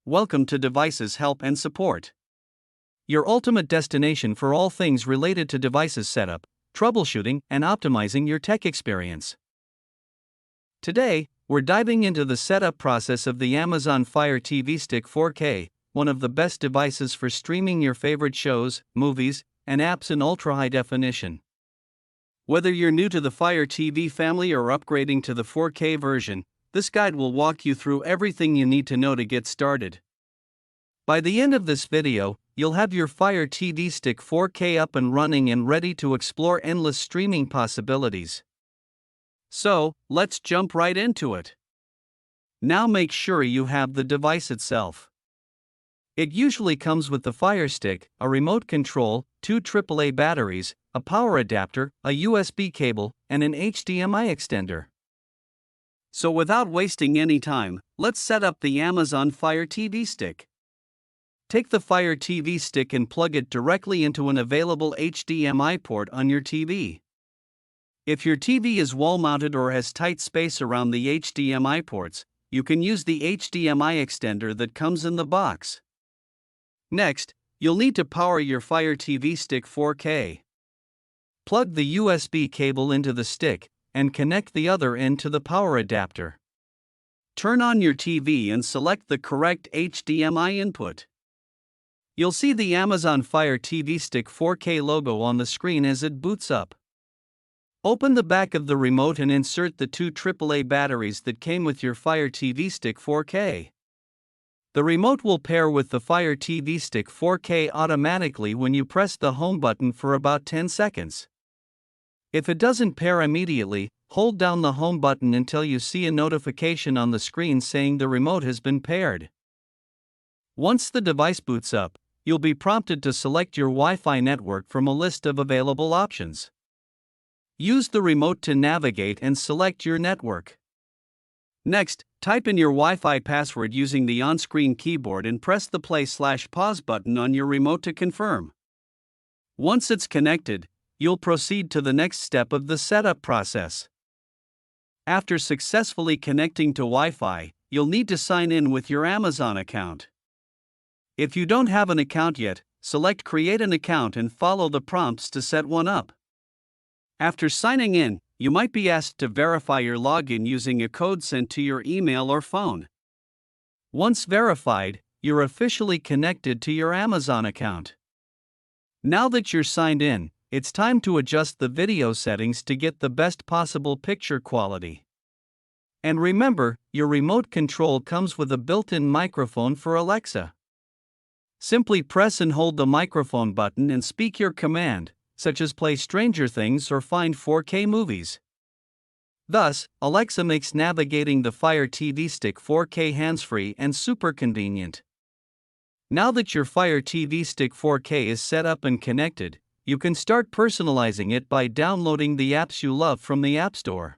Welcome to Devices Help and Support, your ultimate destination for all things related to devices setup, troubleshooting, and optimizing your tech experience. Today, we're diving into the setup process of the Amazon Fire TV Stick 4K, one of the best devices for streaming your favorite shows, movies, and apps in ultra-high definition. Whether you're new to the Fire TV family or upgrading to the 4K version, this guide will walk you through everything you need to know to get started. By the end of this video, you'll have your Fire TV Stick 4K up and running and ready to explore endless streaming possibilities. So, let's jump right into it. Now make sure you have the device itself. It usually comes with the Fire Stick, a remote control, 2 AAA batteries, a power adapter, a USB cable, and an HDMI extender. So without wasting any time, let's set up the Amazon Fire TV Stick. Take the Fire TV Stick and plug it directly into an available HDMI port on your TV. If your TV is wall-mounted or has tight space around the HDMI ports, you can use the HDMI extender that comes in the box. Next, you'll need to power your Fire TV Stick 4K. Plug the USB cable into the stick, and connect the other end to the power adapter. Turn on your TV and select the correct HDMI input. You'll see the Amazon Fire TV Stick 4K logo on the screen as it boots up. Open the back of the remote and insert the 2 AAA batteries that came with your Fire TV Stick 4K. The remote will pair with the Fire TV Stick 4K automatically when you press the home button for about 10 seconds. If it doesn't pair immediately, hold down the home button until you see a notification on the screen saying the remote has been paired. Once the device boots up, you'll be prompted to select your Wi-Fi network from a list of available options. Use the remote to navigate and select your network. Next, type in your Wi-Fi password using the on-screen keyboard and press the play/pause button on your remote to confirm. Once it's connected, you'll proceed to the next step of the setup process. After successfully connecting to Wi-Fi, you'll need to sign in with your Amazon account. If you don't have an account yet, select Create an Account and follow the prompts to set one up. After signing in, you might be asked to verify your login using a code sent to your email or phone. Once verified, you're officially connected to your Amazon account. Now that you're signed in, it's time to adjust the video settings to get the best possible picture quality. And remember, your remote control comes with a built-in microphone for Alexa. Simply press and hold the microphone button and speak your command, such as play Stranger Things or find 4K movies. Thus, Alexa makes navigating the Fire TV Stick 4K hands-free and super convenient. Now that your Fire TV Stick 4K is set up and connected, you can start personalizing it by downloading the apps you love from the App Store.